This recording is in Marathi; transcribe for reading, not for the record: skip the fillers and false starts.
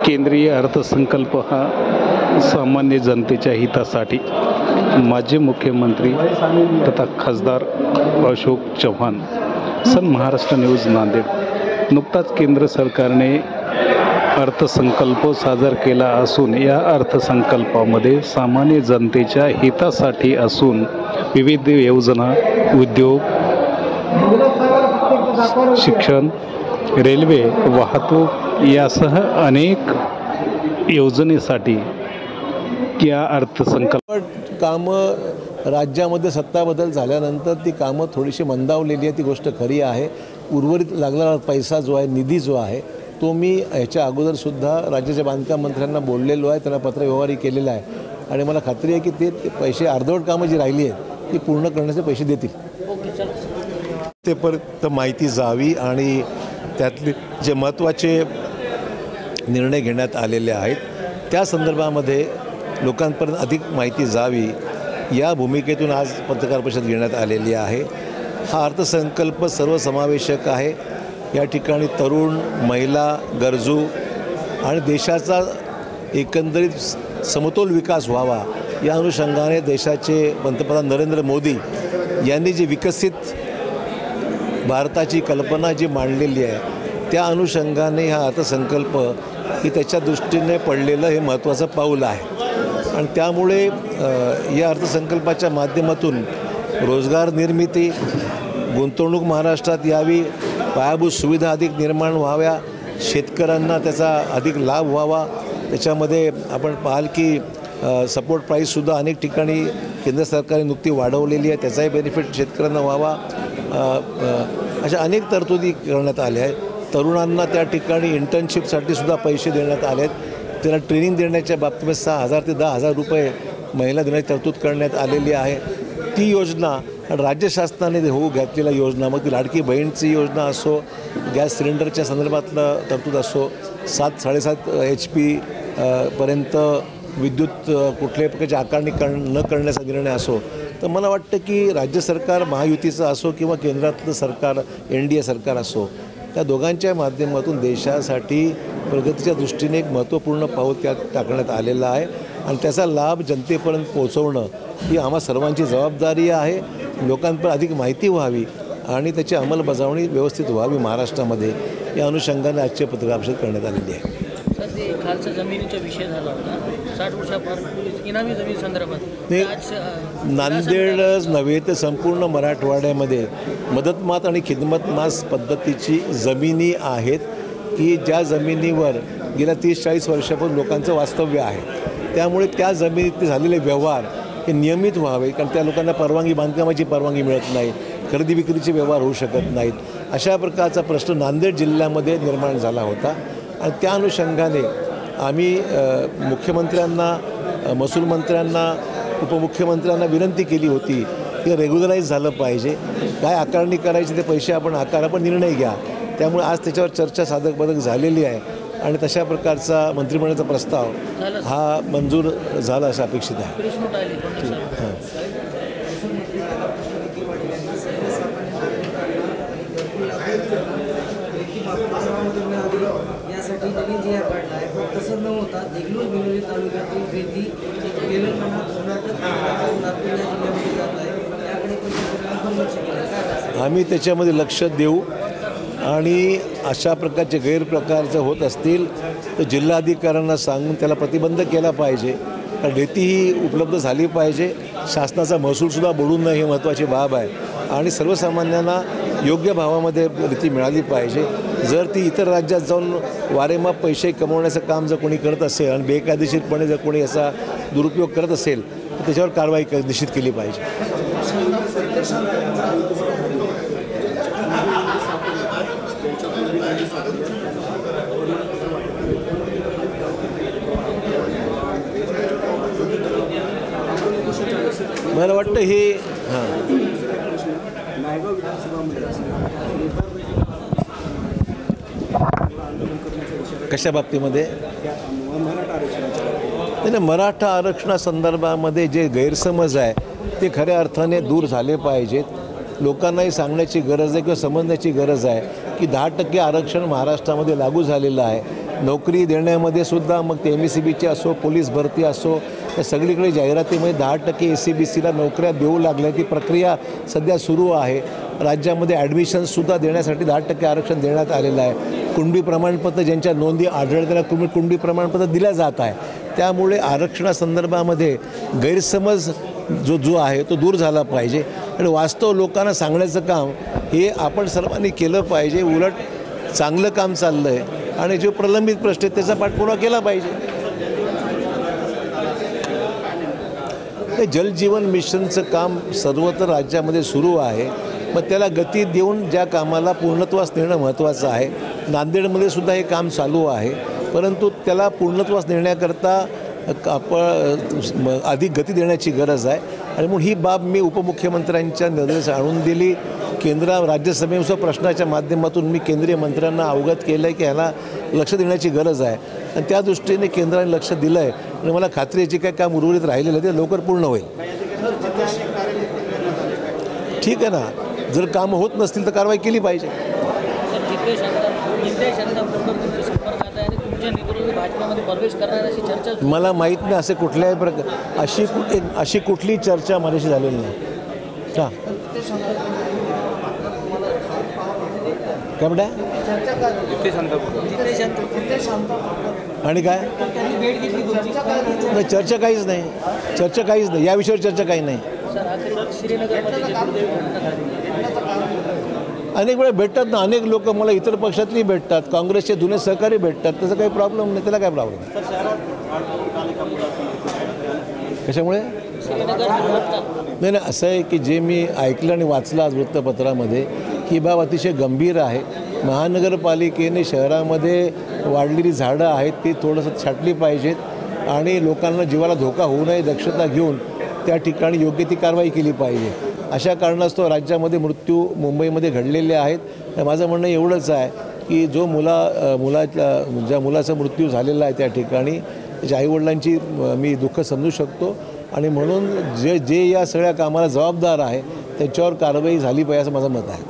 केंद्रीय अर्थसंकल्प हा सामान्य जनतेच्या हितासाठी माजी मुख्यमंत्री तथा खासदार अशोक चव्हाण सन महाराष्ट्र न्यूज नांदेड। नुकताच केंद्र सरकारने अर्थसंकल्प सादर केला असून या अर्थसंकल्पामध्ये सामान्य जनतेच्या हितासाठी असून विविध योजना, उद्योग, शिक्षण, रेल्वे, वाहतूक यासह अनेक योजनेसाठी या अर्थसंकल्प कामं राज्यामध्ये सत्ता बदल झाल्यानंतर ती कामं थोडीशी मंदावलेली आहे, ती गोष्ट खरी आहे। उर्वरित लागणारा पैसा जो आहे, निधी जो आहे, तो मी ह्याच्या अगोदरसुद्धा राज्याच्या बांधकाम मंत्र्यांना बोललेलो आहे, त्यांना पत्रव्यवहारही केलेला आहे आणि मला खात्री आहे की ते पैसे अर्धवट कामं जी राहिली आहेत ती पूर्ण करण्याचे पैसे देतील। ते परत माहिती जावी आणि त्यातले जे महत्त्वाचे निर्णय घेण्यात आलेले आहेत त्या संदर्भामध्ये लोकांपर्यंत अधिक माहिती जावी या भूमिकेतून आज पत्रकार परिषद घेण्यात आलेली आहे। हा अर्थसंकल्प सर्वसमावेशक आहे। या ठिकाणी तरुण, महिला, गरजू आणि देशाचा एकंदरीत समतोल विकास व्हावा या अनुषंगाने देशाचे पंतप्रधान नरेंद्र मोदी यांनी जी विकसित भारताची कल्पना जी मांडलेली आहे त्या अनुषंगाने हा अर्थसंकल्प ही त्याच्या दृष्टीने पडलेलं हे महत्त्वाचं पाऊल आहे आणि त्यामुळे या अर्थसंकल्पाच्या माध्यमातून रोजगार निर्मिती, गुंतवणूक महाराष्ट्रात यावी, पायाभूत सुविधा अधिक निर्माण व्हाव्या, शेतकऱ्यांना त्याचा अधिक लाभ व्हावा। त्याच्यामध्ये आपण पाहाल की सपोर्ट प्राईससुद्धा अनेक ठिकाणी केंद्र सरकारने नुकती वाढवलेली आहे, त्याचाही बेनिफिट शेतकऱ्यांना व्हावा। अशा अनेक तरतुदी करण्यात आल्या आहेत। तरुणांना त्या ठिकाणी इंटर्नशिपसाठी सुद्धा पैसे देण्यात आले आहेत। त्याला ट्रेनिंग देण्याच्या बाबतीत 6,000 ते 10,000 रुपये महिला देण्याची तरतूद करण्यात आलेली आहे। ती योजना राज्य शासनाने होऊ घातलेल्या योजना, मग ती लाडकी बहीणची योजना असो, गॅस सिलेंडरच्या संदर्भातलं तरतूद असो, 7-7.5 HP पर्यंत विद्युत कुठल्याही प्रकारची आकारणी न करण्याचा निर्णय असो, तर मला वाटतं की राज्य सरकार महायुतीचं असो किंवा केंद्रातलं सरकार NDA सरकार असो, त्या दोघांच्या माध्यमातून देशासाठी प्रगतीच्या दृष्टीने एक महत्त्वपूर्ण पाऊल त्यात टाकण्यात आलेलं आहे आणि त्याचा लाभ जनतेपर्यंत पोहोचवणं ही आम्हा सर्वांची जबाबदारी आहे। लोकांपर्यंत अधिक माहिती व्हावी आणि त्याची अंमलबजावणी व्यवस्थित व्हावी महाराष्ट्रामध्ये या अनुषंगाने आजचे पत्रकार परिषद करण्यात आलेली आहे। सर, ते खालचा जमिनीचा विषय झाला होता 60 वर्षापूर्वी इनामी जमीन संदर्भात नांदेडच नव्हे तर संपूर्ण मराठवाड्यामध्ये मदतमात आणि खिदमतमास पद्धतीची जमिनी आहेत की ज्या जमिनीवर गेल्या 30-40 वर्षापासून लोकांचं वास्तव्य आहे। त्यामुळे त्या जमिनीत झालेले व्यवहार हे नियमित व्हावे, कारण त्या लोकांना परवानगी, बांधकामाची परवानगी मिळत नाही, खरेदी विक्रीचे व्यवहार होऊ शकत नाहीत। अशा प्रकारचा प्रश्न नांदेड जिल्ह्यामध्ये निर्माण झाला होता आणि त्या अनुषंगाने आम्ही मुख्यमंत्र्यांना, महसूल मंत्र्यांना, उपमुख्यमंत्र्यांना विनंती केली होती की रेग्युलराईज झालं पाहिजे, काय आकारणी करायची ते पैसे आपण आकारा, पण निर्णय घ्या। त्यामुळे आज त्याच्यावर चर्चा साधक बाधक झालेली आहे आणि तशा प्रकारचा मंत्रिमंडळाचा प्रस्ताव हा मंजूर झाला असं अपेक्षित आहे। आम्ही त्याच्यामध्ये लक्ष देऊ आणि अशा प्रकारचे गैरप्रकार जर होत असतील तर जिल्हाधिकाऱ्यांना सांगून त्याला प्रतिबंध केला पाहिजे। रेती ही उपलब्ध झाली पाहिजे, शासनाचा महसूलसुद्धा बुडून नये ही महत्त्वाची बाब आहे आणि सर्वसामान्यांना योग्य भावामध्ये रेती मिळाली पाहिजे। जर ती इतर राज्यात जाऊन वारेमाप पैसे कमवण्याचं काम जर कोणी करत असेल आणि बेकायदेशीरपणे जर कोणी याचा दुरुपयोग करत असेल तर त्याच्यावर कारवाई निश्चित केली पाहिजे। मला वाटतं हे कशा बाबतीमध्ये मराठा आरक्षणासंदर्भामध्ये जे गैरसमज आहे ते खऱ्या अर्थाने दूर झाले पाहिजेत। लोकांनाही सांगण्याची गरज आहे किंवा समजण्याची गरज आहे की 10% आरक्षण महाराष्ट्रामध्ये लागू झालेलं आहे नोकरी देण्यामध्ये सुद्धा मग ते MSCBची असो, पोलीस भरती असो, या सगळीकडे जाहिरातीमध्ये 10% SCBCला नोकऱ्या देऊ लागल्या. ती प्रक्रिया सध्या सुरू आहे. राज्यामध्ये ॲडमिशन्ससुद्धा देण्यासाठी 10% आरक्षण देण्यात आलेलं आहे. कुणबी प्रमाणपत्र ज्यांच्या नोंदी आढळल्या त्याला कुणबी प्रमाणपत्र दिलं जात आहे. त्यामुळे आरक्षणासंदर्भामध्ये गैरसमज जो आहे तो दूर झाला पाहिजे आणि वास्तव लोकांना सांगण्याचं काम हे आपण सर्वांनी केलं पाहिजे. उलट चांगलं काम चाललं आहे आणि जो प्रलंबित प्रश्न आहे त्याचा पाठपुरावा केला पाहिजे. हे जलजीवन मिशनचं काम सर्वत्र राज्यामध्ये सुरू आहे. मग त्याला गती देऊन ज्या कामाला पूर्णत्वास नेणं महत्त्वाचं आहे. नांदेडमध्ये सुद्धा हे काम चालू आहे, परंतु त्याला पूर्णत्वास नेण्याकरता आपण अधिक गती देण्याची गरज आहे. आणि म्हणून ही बाब मी उपमुख्यमंत्र्यांच्या निर्देश आणून दिली. राज्यसभेच्या प्रश्नाच्या माध्यमातून मी केंद्रीय मंत्र्यांना अवगत केलं आहे की ह्याला लक्ष देण्याची गरज आहे आणि त्या दृष्टीने केंद्राने लक्ष दिलं आहे आणि मला खात्री आहे जे काय काम उर्वरित राहिलेलं आहे ते लवकर पूर्ण होईल. ठीक आहे ना, जर कामं होत नसतील तर कारवाई केली पाहिजे. मला माहीत नाही असे कुठल्याही अशी कुठली चर्चा माझ्याशी झालेली नाही. का काय म्हणता आणि काय नाही, चर्चा काहीच नाही या विषयावर चर्चा काही नाही. अनेक वेळा भेटतात ना, अनेक लोक मला इतर पक्षातली भेटतात, काँग्रेसचे जुने सहकारी भेटतात, त्याचा काही प्रॉब्लेम नाही. त्याला काय प्रॉब्लेम कशामुळे नाही असं आहे की जे मी ऐकलं आणि वाचलं आज वृत्तपत्रामध्ये ही बाब अतिशय गंभीर आहे. महानगरपालिकेने शहरामध्ये वाढलेली झाडं आहेत ती थोडंसं छाटली पाहिजेत आणि लोकांना जीवाला धोका होऊ नये दक्षता घेऊन त्या ठिकाणी योग्य ती कारवाई केली पाहिजे. अशा कारणास्तव राज्यामध्ये मृत्यू मुंबईमध्ये घडलेले आहेत. माझं म्हणणं एवढंच आहे की जो ज्या मुलाचा मृत्यू झालेला आहे त्या ठिकाणी त्याच्या आईवडिलांची मी दुःख समजू शकतो आणि म्हणून जे या सगळ्या कामाला जबाबदार आहे त्याच्यावर कारवाई झाली पाहिजे असं माझं मत आहे.